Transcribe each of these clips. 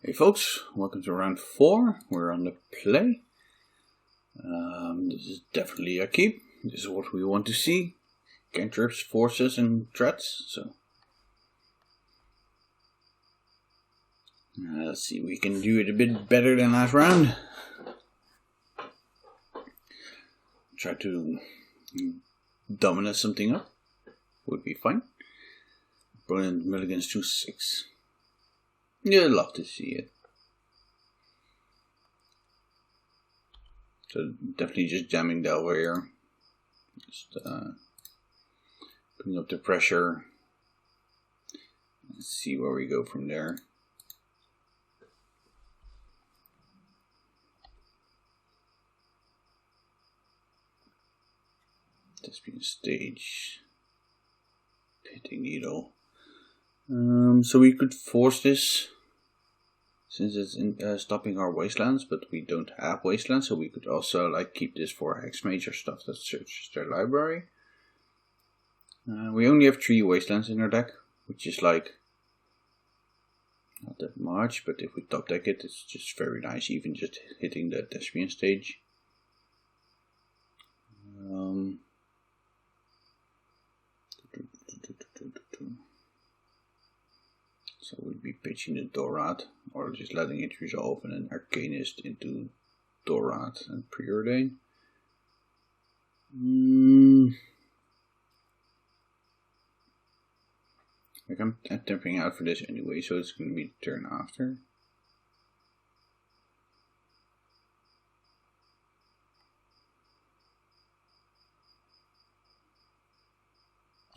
Hey folks, welcome to round 4. We're on the play. This is definitely a keep. This is what we want to see. Cantrips, forces and threats. So let's see, we can do it a bit better than last round. Try to Dominus something up. Would be fine. Brilliant mulligans to 6. Yeah, I'd love to see it. So definitely just jamming Delver here. Just putting up the pressure. Let's see where we go from there. Thespian stage. Pitting needle. So we could force this. Since it's stopping our wastelands, but we don't have wastelands, so we could also keep this for hex major stuff that searches their library. We only have 3 wastelands in our deck, which is not that much, but if we top deck it, it's just very nice, even just hitting the Thespian stage. So we'll be pitching the Dorad, or just letting it resolve, and then Arcanist into Dorad and Preordain. I'm tapping out for this anyway, so it's going to be the turn after.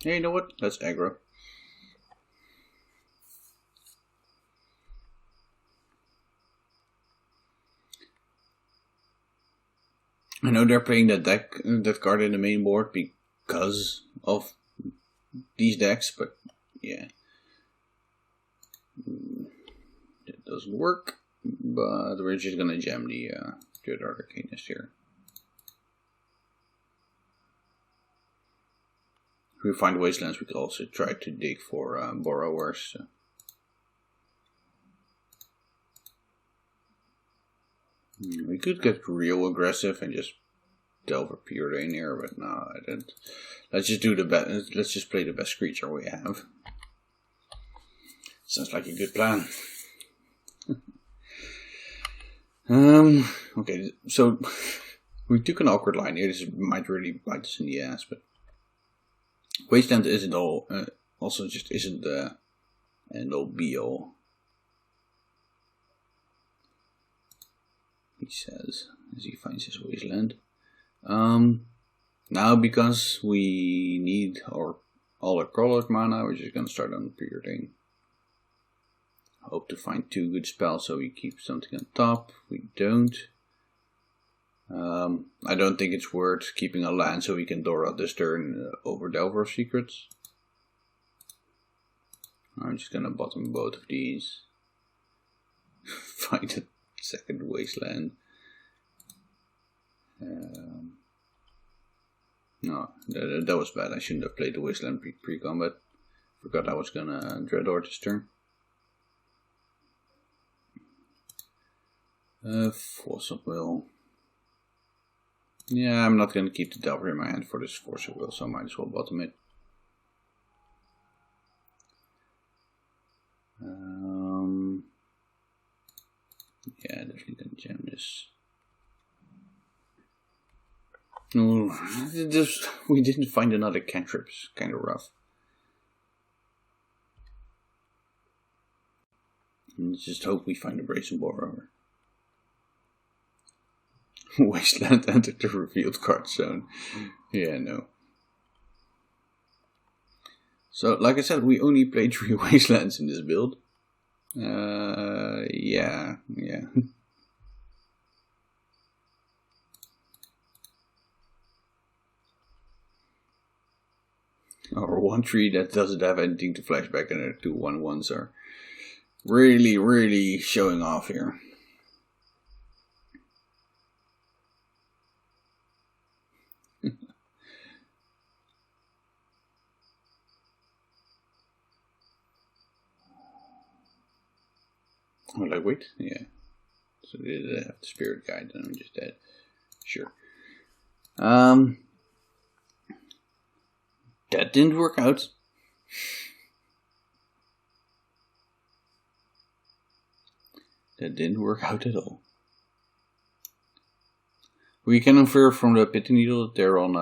Hey, you know what? Let's aggro. I know they're playing that card in the main board because of these decks, but yeah, it doesn't work. But we're just gonna jam the Dread Arcanist here. If we find wastelands, we could also try to dig for borrowers. So. We could get real aggressive and just delve a Preordain here, but no, I didn't. Let's just do the best. Let's just play the best creature we have. Sounds like a good plan. Okay, so we took an awkward line here. This might really bite us in the ass, but Wasteland isn't all. Also, just isn't the end all be all. He says as he finds his wasteland. Now because we need all our colored mana, we're just gonna start on Preordain. Hope to find 2 good spells so we keep something on top. We don't. I don't think it's worth keeping a land so we can Dora this turn over Delver of Secrets. I'm just gonna bottom both of these. Find a second wasteland. No, that was bad. I shouldn't have played the wasteland pre-combat. Forgot I was gonna Dreador this turn. Force of Will. Yeah, I'm not gonna keep the Delver in my hand for this Force of Will, so I might as well bottom it. Yeah, definitely gonna jam this. No, we didn't find another cantrip. It's kind of rough. Let's just hope we find a Brazen Borrower. Wasteland entered the revealed card zone. Yeah, no. So, like I said, we only played 3 Wastelands in this build. Yeah. Or 1/3 that doesn't have anything to flashback, and our 2 1/1s are really showing off here. Oh, like, wait, yeah. So they did have the spirit guide, and I'm just dead. Sure. That didn't work out. That didn't work out at all. We can infer from the pitting needle that they're on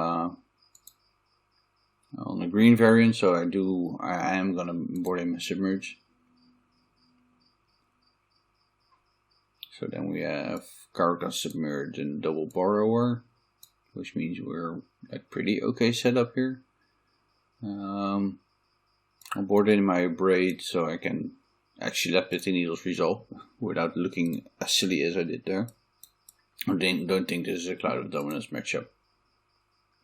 the green variant, so I am gonna board him a submerge. So then we have Cargo submerged and double borrower, which means we're like pretty okay set up here. I'm boarding my braid so I can actually let pitting needles resolve without looking as silly as I did there. I don't think this is a Clout of Dominus matchup.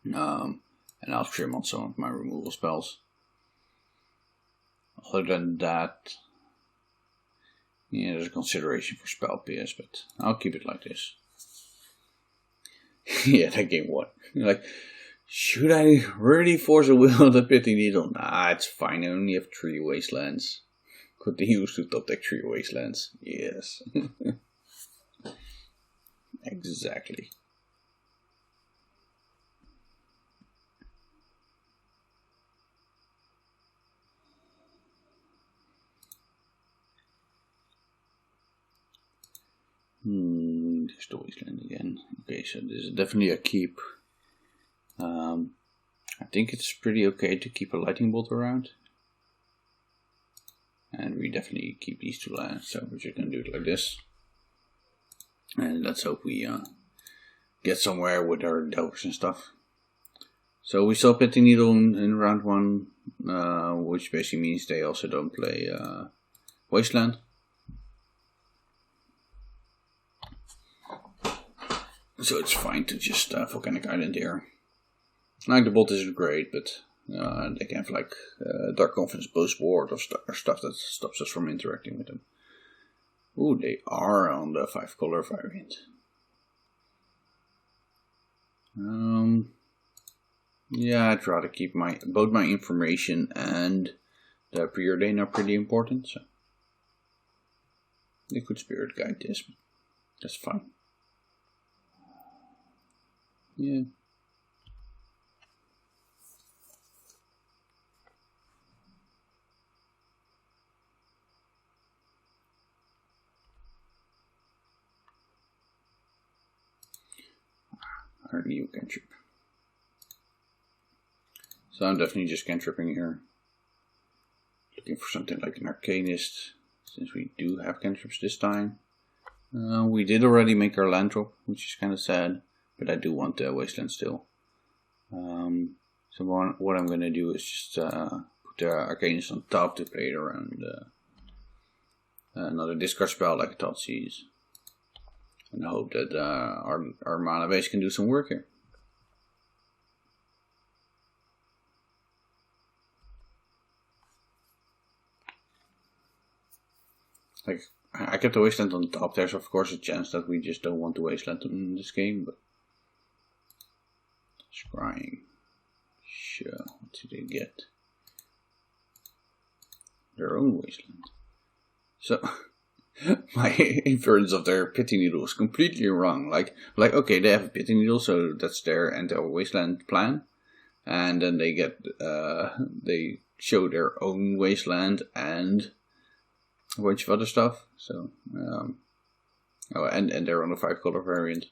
And I'll trim on some of my removal spells. Other than that, yeah, there's a consideration for spell PS, but I'll keep it like this. Yeah, that game what? Like, should I really force a will of the pitting needle? Nah, it's fine. I only have 3 wastelands. Could they use to top deck 3 wastelands? Yes. Exactly. There's the wasteland again. Okay, so this is definitely a keep. I think it's pretty okay to keep a lightning bolt around. And we definitely keep these 2 lands, so we're just gonna do it like this. And let's hope we get somewhere with our delvers and stuff. So we saw pitting needle in round 1, which basically means they also don't play wasteland. So it's fine to just Volcanic Island here. Like the bolt isn't great, but they can have like Dark Confidence Post Ward or stuff that stops us from interacting with them. Ooh, they are on the 5 color variant. Yeah, I'd rather keep both my information and the preordain are pretty important. So they could spirit guide this, but that's fine. Yeah. Our new cantrip. So I'm definitely just cantripping here. Looking for something like an Arcanist, since we do have cantrips this time. We did already make our land drop, which is kind of sad. But I do want the wasteland still. So what I'm going to do is just put the Arcanist on top to play it around another discard spell like a Thoughtseize. And I hope that our mana base can do some work here. Like, I kept the wasteland on top. There's of course a chance that we just don't want the wasteland in this game, but scrying. Sure, what did they get? Their own wasteland. So my inference of their pitting needle was completely wrong. Like okay, they have a pitting needle, so that's their anti-wasteland plan, and then they get they show their own wasteland and a bunch of other stuff. So and they're on the 5 color variant.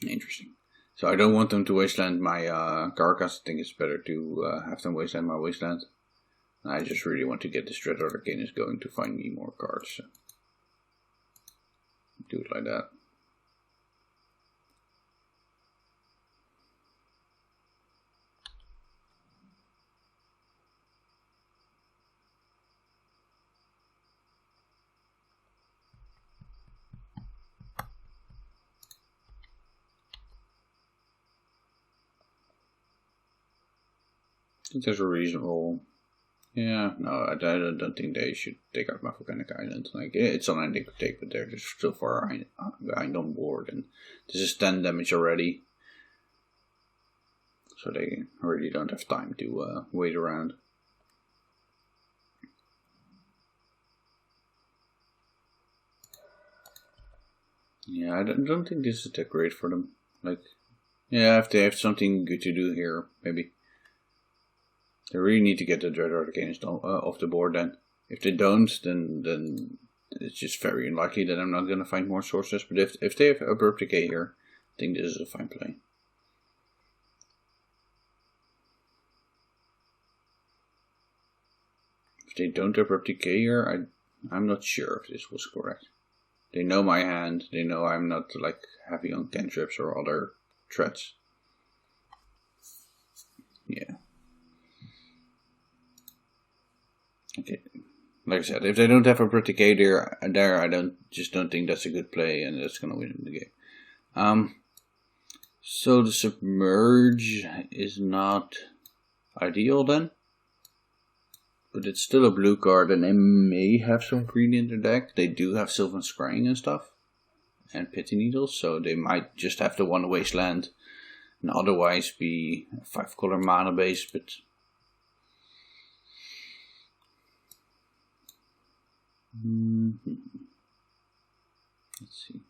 Interesting. So I don't want them to wasteland my Carcass. I think it's better to have them wasteland my wasteland. I just really want to get this Dread Arcanist going to find me more cards. So do it like that. I think there's a reasonable. Yeah, no, I don't think they should take out my Volcanic Island. Like, it's something they could take, but they're just still far behind on board, and this is 10 damage already. So they really don't have time to wait around. Yeah, I don't think this is that great for them. Like, yeah, if they have something good to do here, maybe. They really need to get the Dread Arcanist off the board then. If they don't, then it's just very unlikely that I'm not going to find more sources. But if they have Abrupt Decay here, I think this is a fine play. If they don't Abrupt Decay here, I'm not sure if this was correct. They know my hand, they know I'm not like heavy on cantrips or other threats. Yeah. Okay. Like I said, if they don't have Abrupt Decay there, I don't think that's a good play, and that's gonna win the game. So the Submerge is not ideal then, but it's still a blue card, and they may have some green in their deck. They do have Sylvan Scrying and stuff, and Pity Needles, so they might just have the one Wasteland, and otherwise be a 5-color mana base, but. Let's see.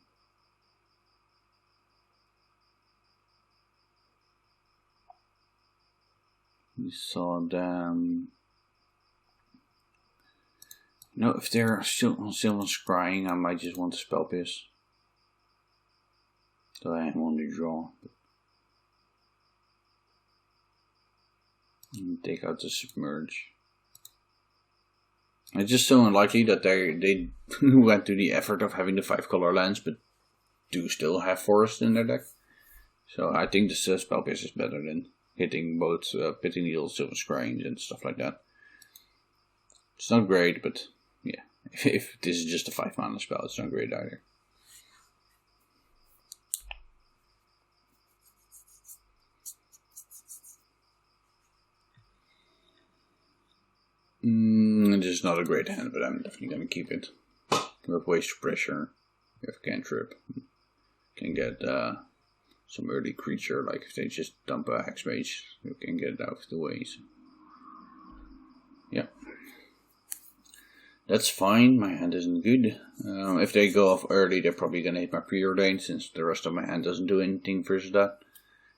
We saw them. No, if they're still on Scrying, I might just want to Spell Pierce. So I am on the draw. And take out the Submerge. It's just so unlikely that they went to the effort of having the 5-color lands, but do still have Forest in their deck. So I think the Spell Pierce is better than hitting both Pity Needles, Silver Scrying, and stuff like that. It's not great, but yeah, if this is just a 5-mana spell, it's not great either. This is not a great hand, but I'm definitely going to keep it. You have Waste Pressure, you have Cantrip, can get some early creature, like if they just dump a Hexmage, you can get it out of the way. So. Yeah. That's fine, my hand isn't good. If they go off early, they're probably going to hit my Preordain, since the rest of my hand doesn't do anything versus that.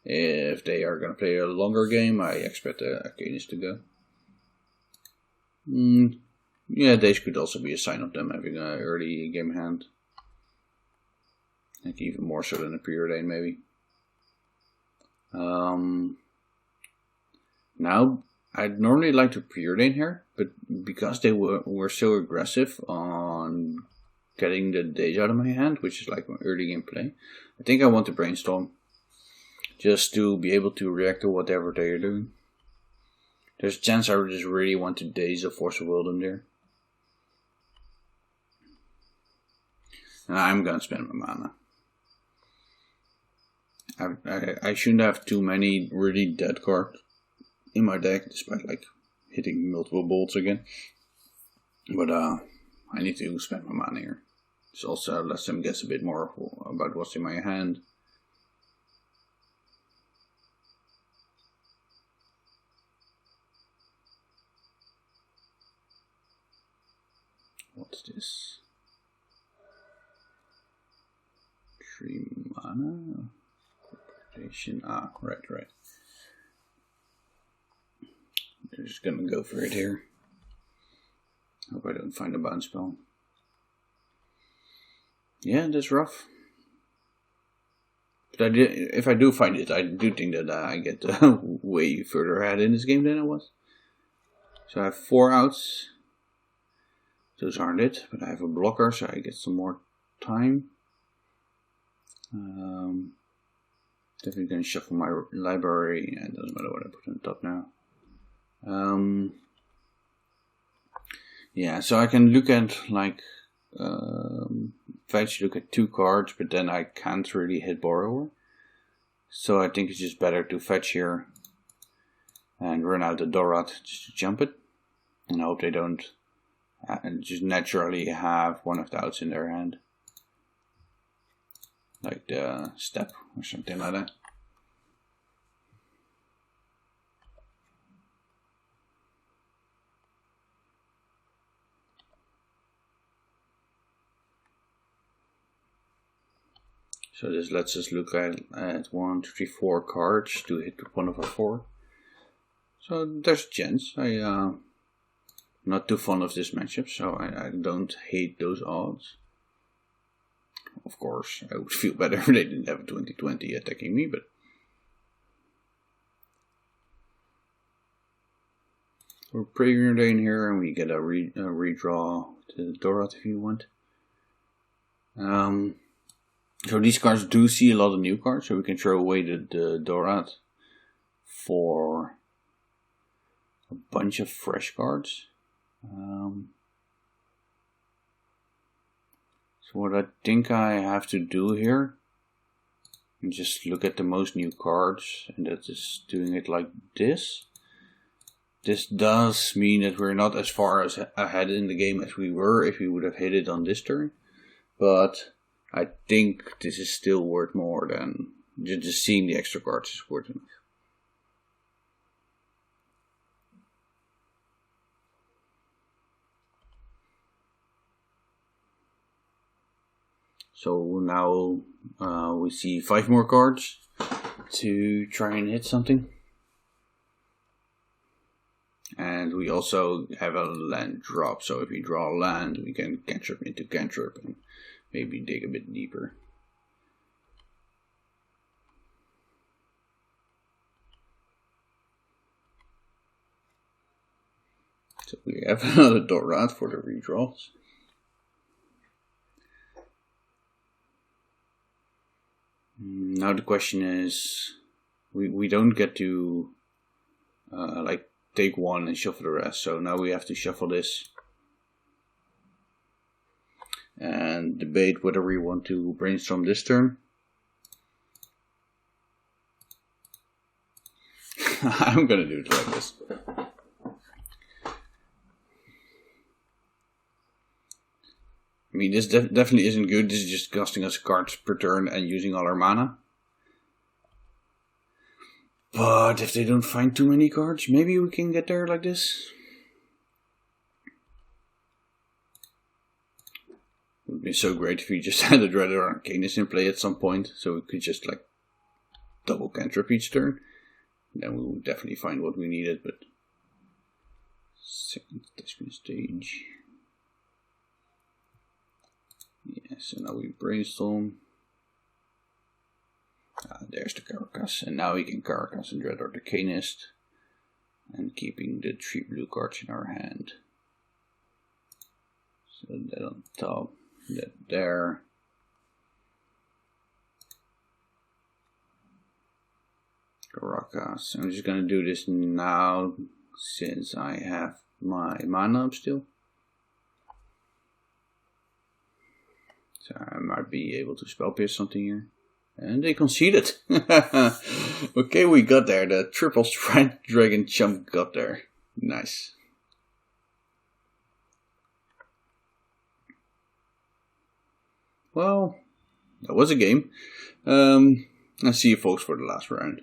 If they are going to play a longer game, I expect the Arcanist to go. Yeah, this could also be a sign of them having an early game hand. Like even more so than a Preordain, maybe. Now, I'd normally like to Preordain here, but because they were so aggressive on getting the Daze out of my hand, which is like my early game play, I think I want to Brainstorm. Just to be able to react to whatever they are doing. There's a chance I just really want to Daze or Force of Will them there. And I'm gonna spend my mana. I shouldn't have too many really dead cards in my deck, despite like hitting multiple bolts again. But I need to spend my mana here. This also lets them guess a bit more about what's in my hand. What's this? 3 mana? Right. They're just gonna go for it here. Hope I don't find a bounce spell. Yeah, that's rough. But if I do find it, I do think that I get way further ahead in this game than I was. So I have 4 outs. Those aren't it, but I have a blocker, so I get some more time. Definitely going to shuffle my library, and it doesn't matter what I put on top now. Yeah, so I can look at like fetch, look at 2 cards, but then I can't really hit Borrower. So I think it's just better to fetch here and run out the Dorat just to jump it, and hope they don't just naturally have one of the outs in their hand, like the Step or something like that. So this lets us look at 1, 2, 3, 4 cards to hit one of our 4. So there's a chance. I'm not too fond of this matchup, so I don't hate those odds. Of course, I would feel better if they didn't have a 20-20 attacking me, but we're previewing in here, and we get a redraw to the Dorat if you want. So these cards do see a lot of new cards, so we can throw away the Dorat for a bunch of fresh cards. So what I think I have to do here, and just look at the most new cards, and that is doing it like this. This does mean that we're not as far ahead in the game as we were if we would have hit it on this turn, but I think this is still worth more than just seeing the extra cards is worth enough. So now we see 5 more cards to try and hit something. And we also have a land drop, so if we draw a land, we can cantrip into cantrip and maybe dig a bit deeper. So we have another Dorat for the redraws. Now the question is, we don't get to like take one and shuffle the rest. So now we have to shuffle this and debate whether we want to brainstorm this turn. I'm gonna do it like this. I mean, this definitely isn't good. This is just costing us cards per turn and using all our mana. But if they don't find too many cards, maybe we can get there like this. It would be so great if we just had a Dread or Arcanist in play at some point, so we could just like double cantrip each turn. Then we would definitely find what we needed, but second detachment stage. Yeah, so now we brainstorm. There's the Carcass, and now we can Carcass and Dread Arcanist, and keeping the 3 blue cards in our hand. So that on top, that there. Carcass. I'm just gonna do this now since I have my mana up still. So I might be able to spell pierce something here. And they conceded. Okay, we got there. The triple strike dragon chump got there. Nice. Well, that was a game. I'll see you folks for the last round.